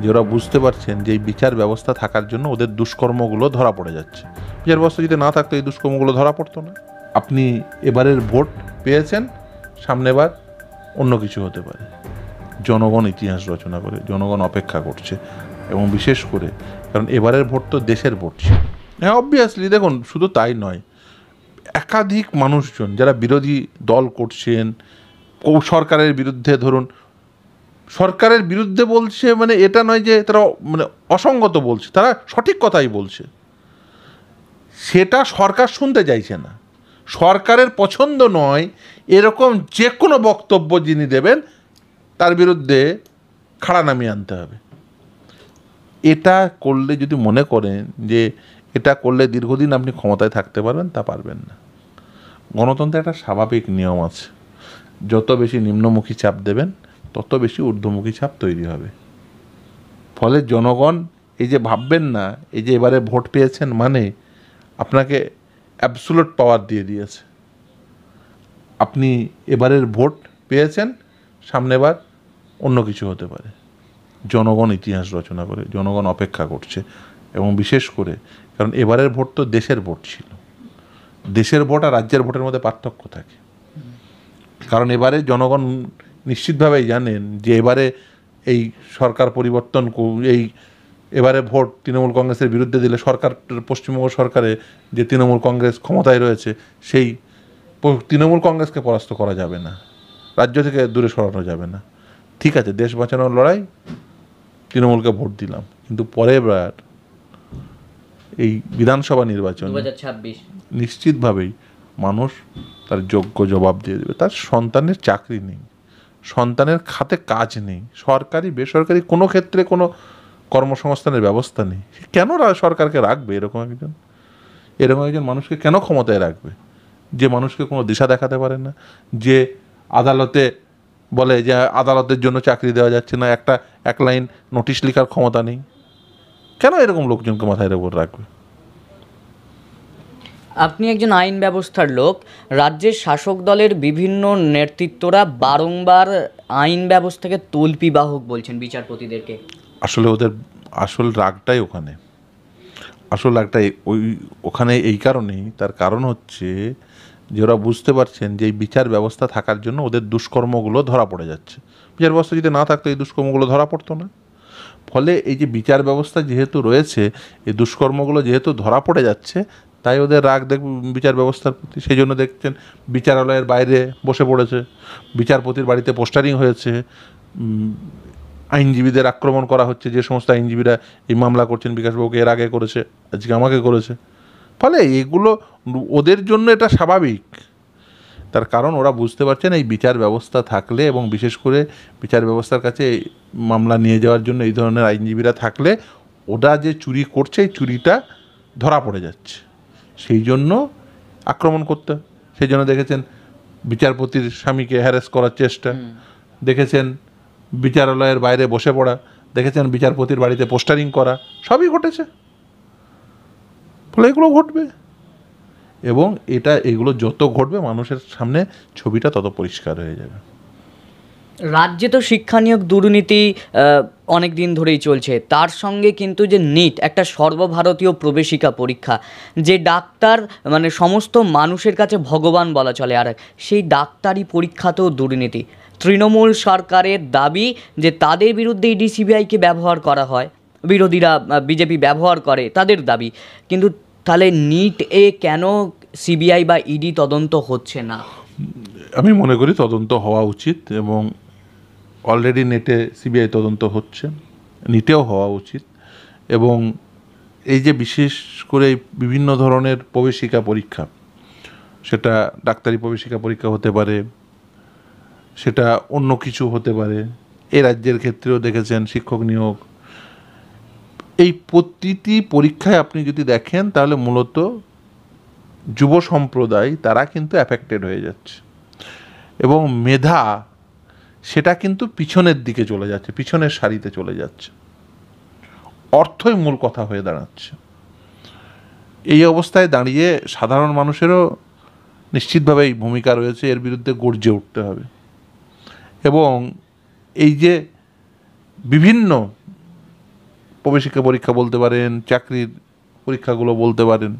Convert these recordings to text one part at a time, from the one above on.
যে ওরা বুঝতে পারছেন যে এই বিচার ব্যবস্থা থাকার জন্য ওদের দুষ্কর্মগুলো ধরা পড়ে যাচ্ছে। বিচার ব্যবস্থা যদি না থাকতো এই দুষ্কর্মগুলো ধরা পড়তো না। আপনি এবারের ভোট পেয়েছেন, সামনেবার অন্য কিছু হতে পারে। জনগণ ইতিহাস রচনা করে, জনগণ অপেক্ষা করছে, এবং বিশেষ করে কারণ এবারের ভোট তো দেশের ভোট ছিল। হ্যাঁ, অবভিয়াসলি দেখুন, শুধু তাই নয়, একাধিক মানুষজন যারা বিরোধী দল করছেন, সরকারের বিরুদ্ধে, ধরুন সরকারের বিরুদ্ধে বলছে মানে এটা নয় যে তারা মানে অসঙ্গত বলছে, তারা সঠিক কথাই বলছে, সেটা সরকার শুনতে চাইছে না। সরকারের পছন্দ নয় এরকম যে কোনো বক্তব্য যিনি দেবেন তার বিরুদ্ধে খাড়া নামিয়ে আনতে হবে। এটা করলে যদি মনে করেন যে এটা করলে দীর্ঘদিন আপনি ক্ষমতায় থাকতে পারবেন, তা পারবেন না। গণতন্ত্রে একটা স্বাভাবিক নিয়ম আছে, যত বেশি নিম্নমুখী চাপ দেবেন তত বেশি ঊর্ধ্বমুখী চাপ তৈরি হবে। ফলে জনগণ এই যে ভাববেন না এই যে এবারে ভোট পেয়েছেন মানে আপনাকে অ্যাবসোলিউট পাওয়ার দিয়ে দিয়েছে। আপনি এবারের ভোট পেয়েছেন, সামনেবার অন্য কিছু হতে পারে। জনগণ ইতিহাস রচনা করে, জনগণ অপেক্ষা করছে, এবং বিশেষ করে কারণ এবারের ভোট তো দেশের ভোট ছিল। দেশের ভোট আর রাজ্যের ভোটের মধ্যে পার্থক্য থাকে, কারণ এবারে জনগণ নিশ্চিতভাবেই জানেন যে এবারে এই সরকার পরিবর্তন, এবারে ভোট তৃণমূল কংগ্রেসের বিরুদ্ধে দিলে সরকার, পশ্চিমবঙ্গ সরকারে যে তৃণমূল কংগ্রেস ক্ষমতায় রয়েছে, সেই তৃণমূল কংগ্রেসকে পরাস্ত করা যাবে না, রাজ্য থেকে দূরে সরানো যাবে না। ঠিক আছে, দেশ বাঁচানোর লড়াই, তৃণমূলকে ভোট দিলাম, কিন্তু পরের এই বিধানসভা নির্বাচন 2026 নিশ্চিতভাবেই মানুষ তার যোগ্য জবাব দিয়ে দেবে। তার সন্তানের চাকরি নেই, সন্তানের খাতে কাজ নেই, সরকারি বেসরকারি কোনো ক্ষেত্রে কোনো কর্মসংস্থানের ব্যবস্থা নেই। কেন সরকারকে রাখবে এরকম একজন মানুষকে কেন ক্ষমতায় রাখবে, যে মানুষকে কোনো দিশা দেখাতে পারে না, যে আদালতে বলে যে আদালতের জন্য চাকরি দেওয়া যাচ্ছে না, এক লাইন নোটিশ লেখার ক্ষমতা নেই। কেন এরকম লোকজনকে মাথায় উপর রাখবে? আপনি একজন আইন ব্যবস্থার লোক, রাজ্যের শাসক দলের বিভিন্ন নেতৃত্বরা বারংবার আইন ব্যবস্থাকে তল্পিবাহক বলছেন বিচারপতিদেরকে। আসলে ওদের আসল রাগটাই ওখানে, ওখানে এই কারণেই, তার কারণ হচ্ছে যে ওরা বুঝতে পারছেন যে এই বিচার ব্যবস্থা থাকার জন্য ওদের দুষ্কর্মগুলো ধরা পড়ে যাচ্ছে। বিচার ব্যবস্থা যদি না থাকতো এই দুষ্কর্মগুলো ধরা পড়তো না। ফলে এই যে বিচার ব্যবস্থা যেহেতু রয়েছে, এই দুষ্কর্মগুলো যেহেতু ধরা পড়ে যাচ্ছে, তাই ওদের রাগ বিচার ব্যবস্থার প্রতি। সেই জন্য দেখছেন বিচারালয়ের বাইরে বসে পড়েছে, বিচারপতির বাড়িতে পোস্টারিং হয়েছে, আইনজীবীদের আক্রমণ করা হচ্ছে। যে সমস্ত আইনজীবীরা এই মামলা করছেন, বিকাশবাবুকে এর আগে করেছে, আজকে আমাকে করেছে। ফলে এগুলো ওদের জন্য এটা স্বাভাবিক। তার কারণ ওরা বুঝতে পারছেন এই বিচার ব্যবস্থা থাকলে, এবং বিশেষ করে বিচার ব্যবস্থার কাছে মামলা নিয়ে যাওয়ার জন্য এই ধরনের আইনজীবীরা থাকলে, ওরা যে চুরি করছে এই চুরিটা ধরা পড়ে যাচ্ছে। সেই জন্য আক্রমণ করতে, সেই জন্য দেখেছেন বিচারপতির স্বামীকে হ্যারাস করার চেষ্টা, দেখেছেন বিচারালয়ের বাইরে বসে পড়া, দেখেছেন বিচারপতির বাড়িতে পোস্টারিং করা, সবই ঘটেছে। ফলে এগুলো ঘটবে, এবং এগুলো যত ঘটবে মানুষের সামনে ছবিটা তত পরিষ্কার হয়ে যাবে। রাজ্যে তো শিক্ষা নিয়োগ দুর্নীতি অনেক দিন ধরেই চলছে, তার সঙ্গে কিন্তু যে নিট একটা সর্বভারতীয় প্রবেশিকা পরীক্ষা, যে ডাক্তার মানে সমস্ত মানুষের কাছে ভগবান বলা চলে, আর সেই ডাক্তারি পরীক্ষাতেও দুর্নীতি। তৃণমূল সরকারের দাবি যে তাদের বিরুদ্ধে ইডি সিবিআইকে ব্যবহার করা হয়, বিরোধীরা বিজেপি ব্যবহার করে, তাদের দাবি। কিন্তু তাহলে নিট কেন সিবিআই বা ইডি তদন্ত হচ্ছে না? আমি মনে করি তদন্ত হওয়া উচিত, এবং অলরেডি নেটে সিবিআই তদন্ত হচ্ছে, নিটেও হওয়া উচিত। এবং এই যে বিশেষ করে বিভিন্ন ধরনের প্রবেশিকা পরীক্ষা, সেটা ডাক্তারি প্রবেশিকা পরীক্ষা হতে পারে, সেটা অন্য কিছু হতে পারে। এই রাজ্যের ক্ষেত্রেও দেখেছেন শিক্ষক নিয়োগ, এই প্রতিটি পরীক্ষায় আপনি যদি দেখেন তাহলে মূলত যুব সম্প্রদায় তারা কিন্তু অ্যাফেক্টেড হয়ে যাচ্ছে, এবং মেধা সেটা কিন্তু পিছনের দিকে চলে যাচ্ছে, পিছনের সারিতে চলে যাচ্ছে, অর্থই মূল কথা হয়ে দাঁড়াচ্ছে। এই অবস্থায় দাঁড়িয়ে সাধারণ মানুষেরও নিশ্চিতভাবেই ভূমিকা রয়েছে, এর বিরুদ্ধে গর্জে উঠতে হবে। এবং এই যে বিভিন্ন প্রবেশিকা পরীক্ষা বলতে পারেন, চাকরির পরীক্ষাগুলো বলতে পারেন,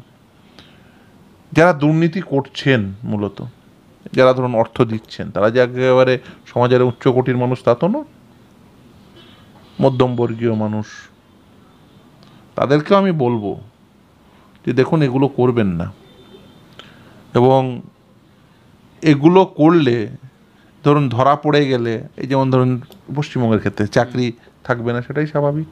যারা দুর্নীতি করছেন, মূলত যারা ধরুন অর্থ দিচ্ছেন, তারা যে একেবারে সমাজের উচ্চকোটির মানুষ তা তো নয়, মধ্যমবর্গীয় মানুষ, তাদেরকেও আমি বলবো যে দেখুন এগুলো করবেন না, এবং এগুলো করলে ধরুন ধরা পড়ে গেলে, এই যেমন ধরুন পশ্চিমবঙ্গের ক্ষেত্রে চাকরি থাকবে না, সেটাই স্বাভাবিক।